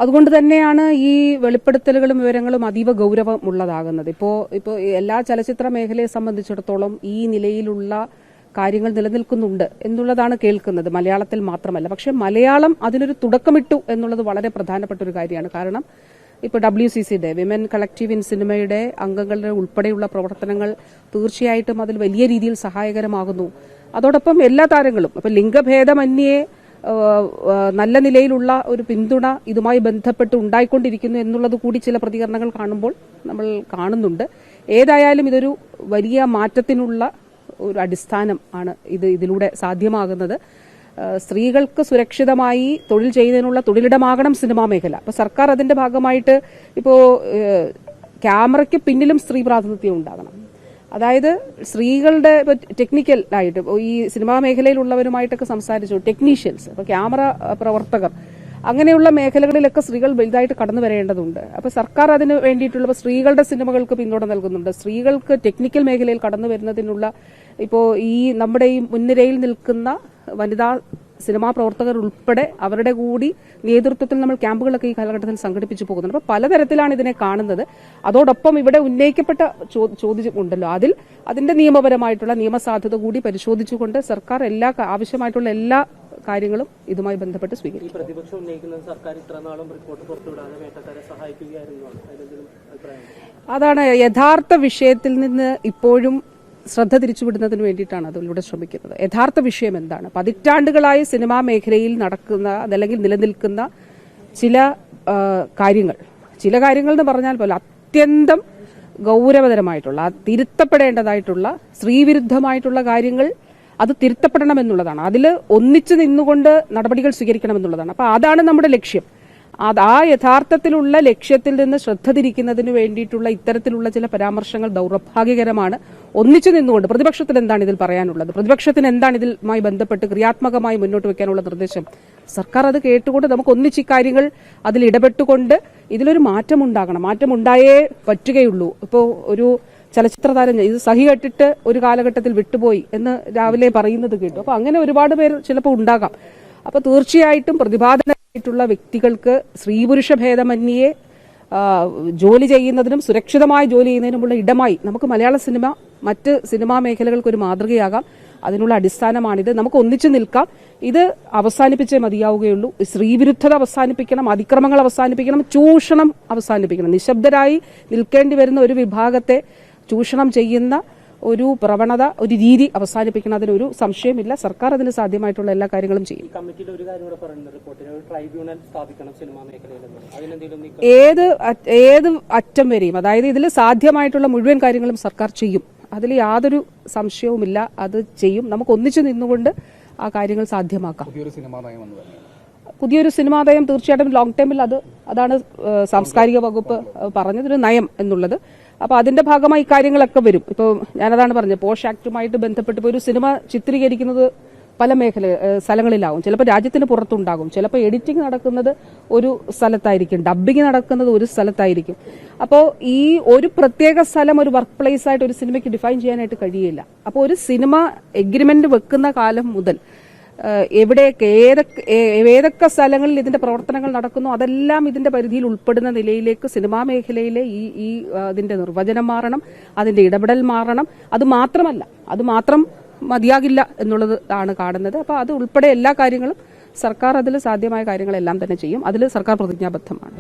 അതുകൊണ്ട് തന്നെയാണ് ഈ വെളിപ്പെടുത്തലുകളും വിവരങ്ങളും അതീവ ഗൗരവമുള്ളതാകുന്നത്. ഇപ്പോൾ എല്ലാ ചലച്ചിത്ര മേഖലയെ സംബന്ധിച്ചിടത്തോളം ഈ നിലയിലുള്ള കാര്യങ്ങൾ നിലനിൽക്കുന്നുണ്ട് എന്നുള്ളതാണ് കേൾക്കുന്നത്, മലയാളത്തിൽ മാത്രമല്ല. പക്ഷെ മലയാളം അതിനൊരു തുടക്കമിട്ടു എന്നുള്ളത് വളരെ പ്രധാനപ്പെട്ട ഒരു കാര്യമാണ്. കാരണം ഇപ്പോൾ WCCയുടെ വിമൻ കളക്റ്റീവ് ഇൻ സിനിമയുടെ അംഗങ്ങളുടെ ഉൾപ്പെടെയുള്ള പ്രവർത്തനങ്ങൾ തീർച്ചയായിട്ടും അതിൽ വലിയ രീതിയിൽ സഹായകരമാകുന്നു. അതോടൊപ്പം എല്ലാ താരങ്ങളും ഇപ്പൊ ലിംഗഭേദമന്യേ നല്ല നിലയിലുള്ള ഒരു പിന്തുണ ഇതുമായി ബന്ധപ്പെട്ട് ഉണ്ടായിക്കൊണ്ടിരിക്കുന്നു എന്നുള്ളത് കൂടി ചില പ്രതികരണങ്ങൾ കാണുമ്പോൾ നമ്മൾ കാണുന്നുണ്ട്. ഏതായാലും ഇതൊരു വലിയ മാറ്റത്തിനുള്ള ഒരു അടിസ്ഥാനം ആണ് ഇതിലൂടെ സാധ്യമാകുന്നത്. സ്ത്രീകൾക്ക് സുരക്ഷിതമായി തൊഴിൽ ചെയ്യുന്നതിനുള്ള തൊഴിലിടമാകണം സിനിമാ മേഖല. അപ്പൊ സർക്കാർ അതിന്റെ ഭാഗമായിട്ട് ഇപ്പോ ക്യാമറയ്ക്ക് പിന്നിലും സ്ത്രീ പ്രാതിനിധ്യം ഉണ്ടാകണം. അതായത് സ്ത്രീകളുടെ ടെക്നിക്കൽ ആയിട്ട് ഈ സിനിമാ മേഖലയിലുള്ളവരുമായിട്ടൊക്കെ സംസാരിച്ചു, ടെക്നീഷ്യൻസ്, ഇപ്പൊ ക്യാമറ പ്രവർത്തകർ, അങ്ങനെയുള്ള മേഖലകളിലൊക്കെ സ്ത്രീകൾ വലുതായിട്ട് കടന്നു വരേണ്ടതുണ്ട്. അപ്പൊ സർക്കാർ അതിന് വേണ്ടിയിട്ടുള്ള സ്ത്രീകളുടെ സിനിമകൾക്ക് പിന്തുണ നൽകുന്നുണ്ട്. സ്ത്രീകൾക്ക് ടെക്നിക്കൽ മേഖലയിൽ കടന്നു വരുന്നതിനുള്ള ഇപ്പോൾ ഈ നമ്മുടെ ഈ മുൻനിരയിൽ നിൽക്കുന്ന വനിതാ സിനിമാ പ്രവർത്തകർ ഉൾപ്പെടെ അവരുടെ കൂടി നേതൃത്വത്തിൽ നമ്മൾ ക്യാമ്പുകളൊക്കെ ഈ കാലഘട്ടത്തിൽ സംഘടിപ്പിച്ചു പോകുന്നുണ്ട്. അപ്പോൾ പലതരത്തിലാണ് ഇതിനെ കാണുന്നത്. അതോടൊപ്പം ഇവിടെ ഉന്നയിക്കപ്പെട്ട ചോദ്യമുണ്ടല്ലോ, അതിന്റെ നിയമപരമായിട്ടുള്ള നിയമസാധുത കൂടി പരിശോധിച്ചുകൊണ്ട് സർക്കാർ ആവശ്യമായിട്ടുള്ള എല്ലാ കാര്യങ്ങളും ഇതുമായി ബന്ധപ്പെട്ട് സ്വീകരിക്കും. പ്രതിപക്ഷം ഉന്നയിക്കുന്നത് സർക്കാർ ഇത്രനാളും റിപ്പോർട്ട് പുറത്തുവിടാതെ വേട്ടക്കാരെ സഹായിക്കുകയായിരുന്നു. അതാണ് യഥാർത്ഥ വിഷയത്തിൽ നിന്ന് ഇപ്പോഴും ശ്രദ്ധ തിരിച്ചുവിടുന്നതിന് വേണ്ടിയിട്ടാണ് അതിലൂടെ ശ്രമിക്കുന്നത്. യഥാർത്ഥ വിഷയം എന്താണ്? പതിറ്റാണ്ടുകളായി സിനിമാ മേഖലയിൽ നടക്കുന്ന അല്ലെങ്കിൽ നിലനിൽക്കുന്ന ചില കാര്യങ്ങൾ എന്ന് പറഞ്ഞാൽ പോലും അത്യന്തം ഗൗരവതരമായിട്ടുള്ള, തിരുത്തപ്പെടേണ്ടതായിട്ടുള്ള, സ്ത്രീവിരുദ്ധമായിട്ടുള്ള കാര്യങ്ങൾ അത് തിരുത്തപ്പെടണമെന്നുള്ളതാണ്. അതിൽ ഒന്നിച്ചു നിന്നുകൊണ്ട് നടപടികൾ സ്വീകരിക്കണമെന്നുള്ളതാണ്. അപ്പൊ അതാണ് നമ്മുടെ ലക്ഷ്യം. ആ യഥാർത്ഥത്തിലുള്ള ലക്ഷ്യത്തിൽ നിന്ന് ശ്രദ്ധ തിരിക്കുന്നതിന് വേണ്ടിയിട്ടുള്ള ഇത്തരത്തിലുള്ള ചില പരാമർശങ്ങൾ ദൗർഭാഗ്യകരമാണ്. ഒന്നിച്ചു നിന്നുകൊണ്ട് പ്രതിപക്ഷത്തിന് എന്താണ് ഇതിൽ പറയാനുള്ളത്? പ്രതിപക്ഷത്തിന് എന്താണ് ഇതിലുമായി ബന്ധപ്പെട്ട് ക്രിയാത്മകമായി മുന്നോട്ട് വെക്കാനുള്ള നിർദ്ദേശം? സർക്കാർ അത് കേട്ടുകൊണ്ട് നമുക്ക് ഒന്നിച്ച് ഇക്കാര്യങ്ങൾ അതിൽ ഇടപെട്ടുകൊണ്ട് ഇതിലൊരു മാറ്റമുണ്ടാകണം. മാറ്റമുണ്ടായേ പറ്റുകയുള്ളൂ. ഇപ്പോൾ ഒരു ചലച്ചിത്ര താരം ഇത് സഹി കെട്ടിട്ട് ഒരു കാലഘട്ടത്തിൽ വിട്ടുപോയി എന്ന് രാവിലെ പറയുന്നത് കേട്ടു. അപ്പൊ അങ്ങനെ ഒരുപാട് പേർ ചിലപ്പോൾ ഉണ്ടാകാം. അപ്പൊ തീർച്ചയായിട്ടും പ്രതിഭാധനമായിട്ടുള്ള വ്യക്തികൾക്ക് സ്ത്രീ പുരുഷ ഭേദമന്യേ ജോലി ചെയ്യുന്നതിനും സുരക്ഷിതമായി ജോലി ചെയ്യുന്നതിനുമുള്ള ഇടമായി നമുക്ക് മലയാള സിനിമ മറ്റ് സിനിമാ മേഖലകൾക്ക് ഒരു മാതൃകയാകാം. അതിനുള്ള അടിസ്ഥാനമാണിത്. നമുക്ക് ഒന്നിച്ചു നിൽക്കാം. ഇത് അവസാനിപ്പിച്ചേ മതിയാവുകയുള്ളൂ. സ്ത്രീവിരുദ്ധത അവസാനിപ്പിക്കണം, അതിക്രമങ്ങൾ അവസാനിപ്പിക്കണം, ചൂഷണം അവസാനിപ്പിക്കണം. നിശബ്ദരായി നിൽക്കേണ്ടി വരുന്ന ഒരു വിഭാഗത്തെ ചൂഷണം ചെയ്യുന്ന ഒരു പ്രവണത, ഒരു രീതി അവസാനിപ്പിക്കണം. അതിനൊരു സംശയമില്ല. സർക്കാർ അതിന് സാധ്യമായിട്ടുള്ള എല്ലാ കാര്യങ്ങളും ചെയ്യും. ഏത് അറ്റം വരെയും, അതായത് ഇതിൽ സാധ്യമായിട്ടുള്ള മുഴുവൻ കാര്യങ്ങളും സർക്കാർ ചെയ്യും. അതിൽ യാതൊരു സംശയവുമില്ല, അത് ചെയ്യും. നമുക്ക് ഒന്നിച്ചു നിന്നുകൊണ്ട് ആ കാര്യങ്ങൾ സാധ്യമാക്കാം. പുതിയൊരു സിനിമാ നയം തീർച്ചയായിട്ടും ലോങ് ടൈമിൽ അതാണ് സാംസ്കാരിക വകുപ്പ് പറഞ്ഞതൊരു നയം എന്നുള്ളത്. അപ്പൊ അതിന്റെ ഭാഗമായി കാര്യങ്ങളൊക്കെ വരും. ഇപ്പോൾ ഞാനതാണ് പറഞ്ഞത്, പോഷ് ആക്ടുമായിട്ട് ബന്ധപ്പെട്ട് ഒരു സിനിമ ചിത്രീകരിക്കുന്നത് പല സ്ഥലങ്ങളിലാവും. ചിലപ്പോൾ രാജ്യത്തിന് പുറത്തുണ്ടാകും, ചിലപ്പോൾ എഡിറ്റിംഗ് നടക്കുന്നത് ഒരു സ്ഥലത്തായിരിക്കും, ഡബ്ബിംഗ് നടക്കുന്നത് ഒരു സ്ഥലത്തായിരിക്കും. അപ്പോൾ ഈ ഒരു പ്രത്യേക സ്ഥലം ഒരു വർക്ക് പ്ലേസ് ആയിട്ട് ഒരു സിനിമയ്ക്ക് ഡിഫൈൻ ചെയ്യാനായിട്ട് കഴിയില്ല. അപ്പോൾ ഒരു സിനിമ എഗ്രിമെന്റ് വെക്കുന്ന കാലം മുതൽ ഏതൊക്കെ സ്ഥലങ്ങളിൽ ഇതിന്റെ പ്രവർത്തനങ്ങൾ നടക്കുന്നു അതെല്ലാം ഇതിന്റെ പരിധിയിൽ ഉൾപ്പെടുന്ന നിലയിലേക്ക് സിനിമാ മേഖലയിലെ ഇതിന്റെ നിർവചനം മാറണം, അതിന്റെ ഇടപെടൽ മാറണം. അത് മാത്രം മതിയാകില്ല എന്നുള്ളത് ആണ് കാണുന്നത്. അപ്പൊ അത് ഉൾപ്പെടെ എല്ലാ കാര്യങ്ങളും സർക്കാർ അതിൽ സാധ്യമായ കാര്യങ്ങളെല്ലാം തന്നെ ചെയ്യും. അതിൽ സർക്കാർ പ്രതിജ്ഞാബദ്ധമാണ്.